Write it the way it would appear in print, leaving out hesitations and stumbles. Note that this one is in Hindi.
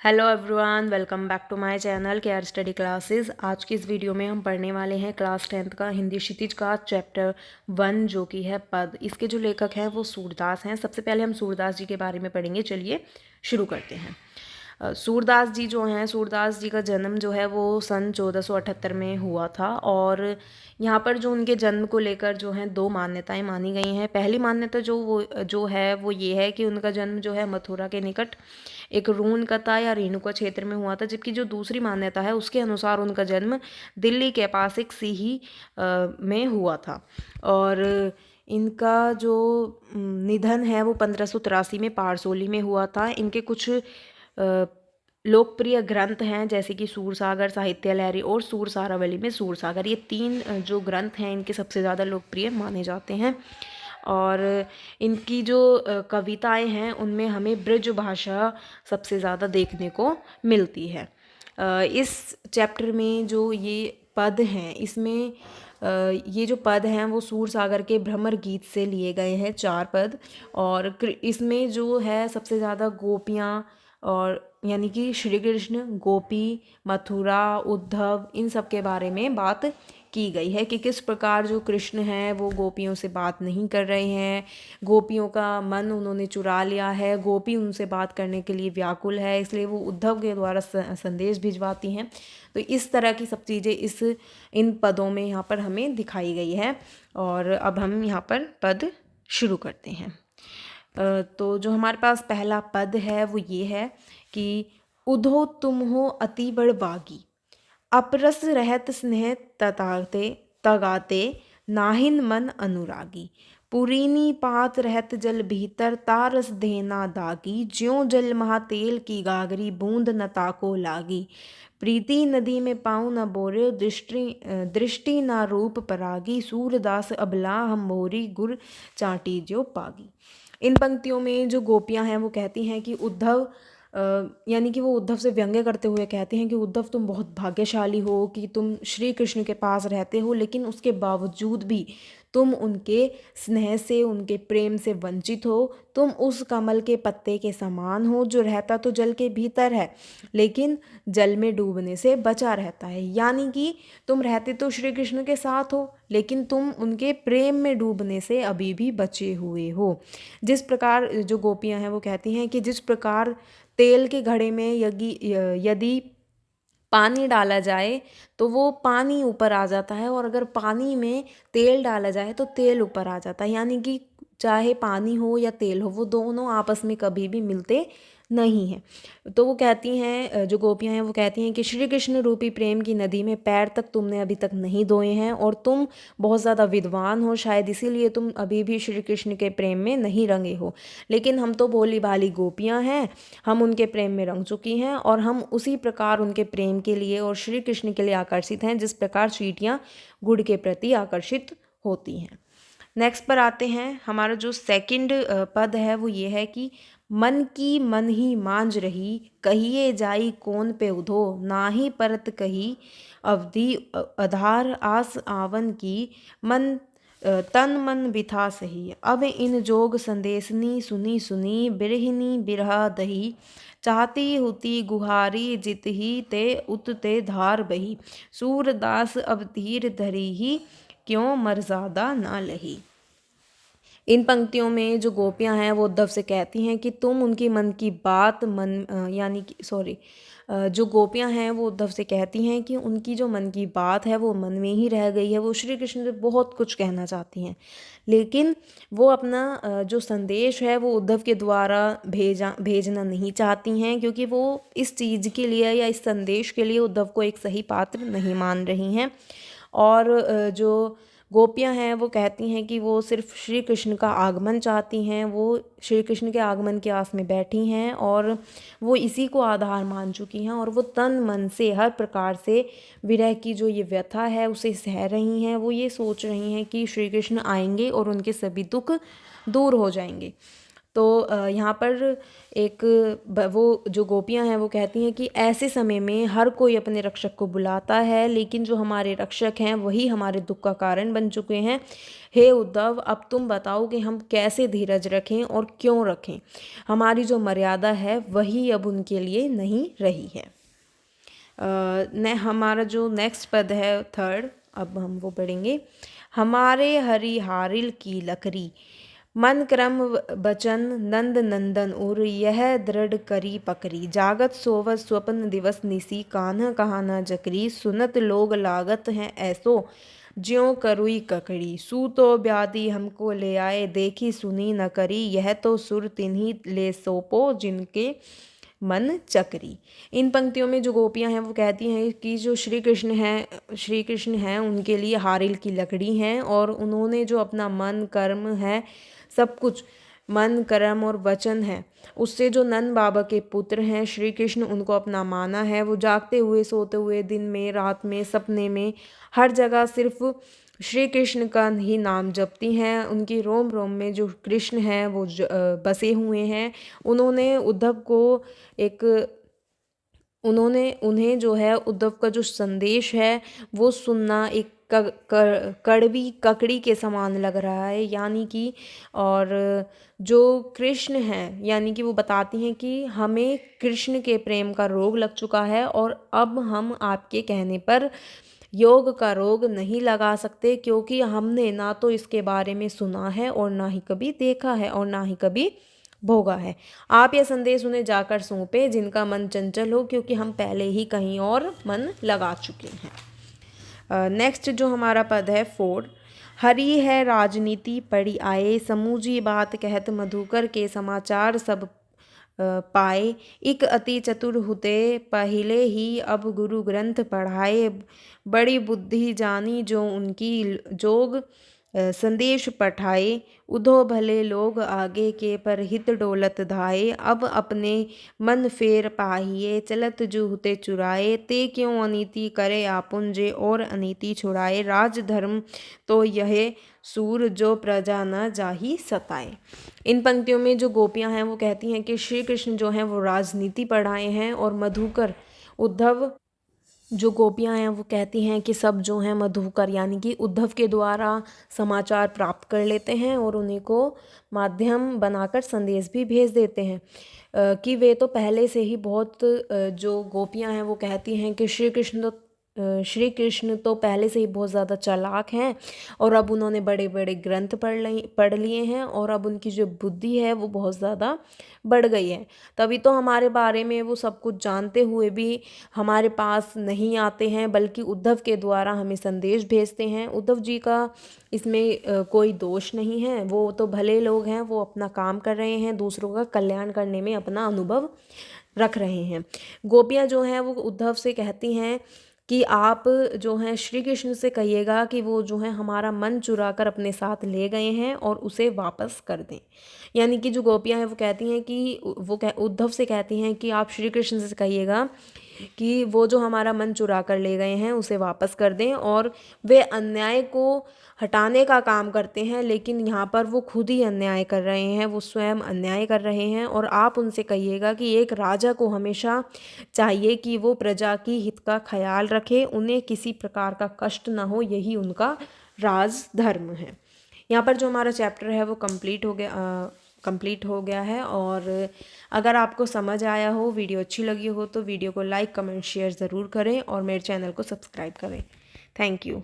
Hello everyone, welcome back to my channel care study classes. आज की इस वीडियो में हम पढ़ने वाले हैं क्लास 10th का हिंदी क्षितिज का चैप्टर 1 जो कि है पद। इसके जो लेखक हैं वो सूरदास हैं। सबसे पहले हम सूरदास जी के बारे में पढ़ेंगे। चलिए शुरू करते हैं। सूरदास जी जो हैं, सूरदास जी का जन्म जो है वो सन 1478 में हुआ था। और यहाँ पर जो उनके जन्म को लेकर जो हैं दो मान्यताएं मानी गई हैं। पहली मान्यता जो है वो ये है कि उनका जन्म जो है मथुरा के निकट एक रूनकता या रेणुका क्षेत्र में हुआ था, जबकि जो दूसरी मान्यता है उसके अनुसार उनका जन्म दिल्ली के पास एक सीही में हुआ था। और इनका जो निधन है वो 1583 में पारसोली में हुआ था। इनके कुछ लोकप्रिय ग्रंथ हैं जैसे कि सूरसागर, साहित्य लहरी और सूरसारावली में सूरसागर। ये तीन जो ग्रंथ हैं इनके सबसे ज़्यादा लोकप्रिय माने जाते हैं। और इनकी जो कविताएं हैं उनमें हमें ब्रज भाषा सबसे ज़्यादा देखने को मिलती है। इस चैप्टर में जो ये पद हैं इसमें ये जो पद हैं वो सूरसागर के भ्रमर गीत से लिए गए हैं, 4 पद। और इसमें जो है सबसे ज़्यादा गोपियाँ और यानी कि श्री कृष्ण, गोपी, मथुरा, उद्धव, इन सब के बारे में बात की गई है कि किस प्रकार जो कृष्ण हैं वो गोपियों से बात नहीं कर रहे हैं, गोपियों का मन उन्होंने चुरा लिया है, गोपी उनसे बात करने के लिए व्याकुल है, इसलिए वो उद्धव के द्वारा संदेश भिजवाती हैं। तो इस तरह की सब चीज़ें इन पदों में यहाँ पर हमें दिखाई गई है। और अब हम यहाँ पर पद शुरू करते हैं। तो जो हमारे पास पहला पद है वो ये है कि उधो तुम हो अति बड़ बागी, अपरस रहत स्नेह तताते तगाते, नाहिन मन अनुरागी, पुरीनी पात रहत जल भीतर, तारस देना दागी, ज्यों जल महातेल की गागरी, बूंद न ताको लागी, प्रीति नदी में पाँव न बोरे, दृष्टि ना रूप परागी, सूरदास अबला हम मोरी, गुर चाटी ज्यो पागी। इन पंक्तियों में जो गोपियां हैं वो कहती हैं कि उद्धव यानी कि वो उद्धव से व्यंग्य करते हुए कहते हैं कि उद्धव तुम बहुत भाग्यशाली हो कि तुम श्री कृष्ण के पास रहते हो, लेकिन उसके बावजूद भी तुम उनके स्नेह से, उनके प्रेम से वंचित हो। तुम उस कमल के पत्ते के समान हो जो रहता तो जल के भीतर है लेकिन जल में डूबने से बचा रहता है। यानी कि तुम रहते तो श्री कृष्ण के साथ हो लेकिन तुम उनके प्रेम में डूबने से अभी भी बचे हुए हो। जिस प्रकार जो गोपियां हैं वो कहती हैं कि जिस प्रकार तेल के घड़े में यदि पानी डाला जाए तो वो पानी ऊपर आ जाता है, और अगर पानी में तेल डाला जाए तो तेल ऊपर आ जाता है। यानी कि चाहे पानी हो या तेल हो वो दोनों आपस में कभी भी मिलते नहीं हैं। तो वो कहती हैं, जो गोपियां हैं वो कहती हैं कि श्री कृष्ण रूपी प्रेम की नदी में पैर तक तुमने अभी तक नहीं धोए हैं और तुम बहुत ज़्यादा विद्वान हो, शायद इसीलिए तुम अभी भी श्री कृष्ण के प्रेम में नहीं रंगे हो। लेकिन हम तो भोली भाली गोपियां हैं, हम उनके प्रेम में रंग चुकी हैं और हम उसी प्रकार उनके प्रेम के लिए और श्री कृष्ण के लिए आकर्षित हैं जिस प्रकार चींटियाँ गुड़ के प्रति आकर्षित होती हैं। नेक्स्ट पर आते हैं। हमारा जो सेकंड पद है वो ये है कि मन की मन ही मांझ रही, कहिए जाई कौन पे उधो, नाही परत कही अवधि आधार आस आवन की, मन तन मन बिथा सही, अब इन जोग संदेशनी सुनी सुनी, बिरहिनी बिरहा दही, चाहती हुती गुहारी जित ही ते उत ते धार बही, सूरदास अब धीर धरी ही, क्यों मर्यादा ना लही। इन पंक्तियों में जो गोपियां हैं वो उद्धव से कहती हैं कि तुम उनकी मन की बात यानी कि जो गोपियां हैं वो उद्धव से कहती हैं कि उनकी जो मन की बात है वो मन में ही रह गई है। वो श्री कृष्ण से बहुत कुछ कहना चाहती हैं लेकिन वो अपना जो संदेश है वो उद्धव के द्वारा भेजना नहीं चाहती हैं, क्योंकि वो इस चीज़ के लिए या इस संदेश के लिए उद्धव को एक सही पात्र नहीं मान रही हैं। और जो गोपियां हैं वो कहती हैं कि वो सिर्फ श्री कृष्ण का आगमन चाहती हैं, वो श्री कृष्ण के आगमन की आस में बैठी हैं और वो इसी को आधार मान चुकी हैं और वो तन मन से हर प्रकार से विरह की जो ये व्यथा है उसे सह रही हैं। वो ये सोच रही हैं कि श्री कृष्ण आएंगे और उनके सभी दुख दूर हो जाएंगे। तो यहाँ पर एक वो जो गोपियाँ हैं वो कहती हैं कि ऐसे समय में हर कोई अपने रक्षक को बुलाता है, लेकिन जो हमारे रक्षक हैं वही हमारे दुख का कारण बन चुके हैं। हे उद्धव, अब तुम बताओ कि हम कैसे धीरज रखें और क्यों रखें। हमारी जो मर्यादा है वही अब उनके लिए नहीं रही है। ने हमारा जो नेक्स्ट पद है थर्ड, अब हम वो पढ़ेंगे। हमारे हरिहारिल की लकड़ी, मन क्रम बचन नंद नंदन उर, यह दृढ़ करी पकड़ी, जागत सोवत स्वप्न दिवस निसी, कान्ह कहा न जकरी, सुनत लोग लागत हैं ऐसो, ज्यों करुई ककड़ी, सू तो व्याधि हमको ले आए, देखी सुनी न करी, यह तो सुर तिन्ही ले सोपो, जिनके मन चकरी। इन पंक्तियों में जो गोपियां हैं वो कहती हैं कि जो श्री कृष्ण हैं उनके लिए हारिल की लकड़ी हैं, और उन्होंने जो अपना मन कर्म है सब कुछ, मन कर्म और वचन है, उससे जो नंद बाबा के पुत्र हैं श्री कृष्ण उनको अपना माना है। वो जागते हुए, सोते हुए, दिन में, रात में, सपने में, हर जगह सिर्फ श्री कृष्ण का ही नाम जपती हैं। उनकी रोम रोम में जो कृष्ण हैं वो बसे हुए हैं। उन्होंने उद्धव को एक उन्हें जो है उद्धव का जो संदेश है वो सुनना एक कड़वी ककड़ी के समान लग रहा है, यानी कि और जो कृष्ण हैं यानी कि वो बताती हैं कि हमें कृष्ण के प्रेम का रोग लग चुका है, और अब हम आपके कहने पर योग का रोग नहीं लगा सकते, क्योंकि हमने ना तो इसके बारे में सुना है और ना ही कभी देखा है और ना ही कभी भोगा है। आप यह संदेश उन्हें जाकर सौंपे जिनका मन चंचल हो, क्योंकि हम पहले ही कहीं और मन लगा चुके हैं। नेक्स्ट जो हमारा पद है फोर्थ, हरी है राजनीति पड़ी आए, समूजी बात कहत मधुकर के, समाचार सब पाए, इक अति चतुर हुते पहिले ही, अब गुरु ग्रंथ पढ़ाए, बड़ी बुद्धि जानी जो उनकी, जोग संदेश पठाए, उधो भले लोग आगे के, पर हित डोलत धाये, अब अपने मन फेर पाहिए, चलत जूहते चुराए, ते क्यों अनीति करे आपुन जे, और अनीति छुड़ाए, राज धर्म तो यह सूर जो प्रजा न जाही सताए। इन पंक्तियों में जो गोपियां हैं वो कहती हैं कि श्री कृष्ण जो हैं वो राजनीति पढ़ाए हैं, और मधुकर उद्धव जो गोपियां हैं वो कहती हैं कि सब जो हैं मधुकर यानी कि उद्धव के द्वारा समाचार प्राप्त कर लेते हैं और उन्हीं को माध्यम बनाकर संदेश भी भेज देते हैं। कि वे तो पहले से ही बहुत जो गोपियां हैं वो कहती हैं कि श्री कृष्ण तो पहले से ही बहुत ज़्यादा चालाक हैं, और अब उन्होंने बड़े बड़े ग्रंथ पढ़ लिए हैं, और अब उनकी जो बुद्धि है वो बहुत ज़्यादा बढ़ गई है। तभी तो हमारे बारे में वो सब कुछ जानते हुए भी हमारे पास नहीं आते हैं, बल्कि उद्धव के द्वारा हमें संदेश भेजते हैं। उद्धव जी का इसमें कोई दोष नहीं है, वो तो भले लोग हैं, वो अपना काम कर रहे हैं, दूसरों का कल्याण करने में अपना अनुभव रख रहे हैं। गोपियाँ जो हैं वो उद्धव से कहती हैं कि आप जो हैं श्री कृष्ण से कहिएगा कि वो जो है हमारा मन चुरा कर अपने साथ ले गए हैं और उसे वापस कर दें। यानी कि जो गोपियाँ हैं वो कहती हैं कि उद्धव से कहती हैं कि आप श्री कृष्ण से कहिएगा कि वो जो हमारा मन चुरा कर ले गए हैं उसे वापस कर दें, और वे अन्याय को हटाने का काम करते हैं, लेकिन यहाँ पर वो खुद ही अन्याय कर रहे हैं, वो स्वयं अन्याय कर रहे हैं। और आप उनसे कहिएगा कि एक राजा को हमेशा चाहिए कि वो प्रजा की हित का ख्याल रखे, उन्हें किसी प्रकार का कष्ट ना हो, यही उनका राज धर्म है। यहाँ पर जो हमारा चैप्टर है वो कंप्लीट हो गया है। और अगर आपको समझ आया हो, वीडियो अच्छी लगी हो, तो वीडियो को लाइक, कमेंट, शेयर ज़रूर करें और मेरे चैनल को सब्सक्राइब करें। Thank you.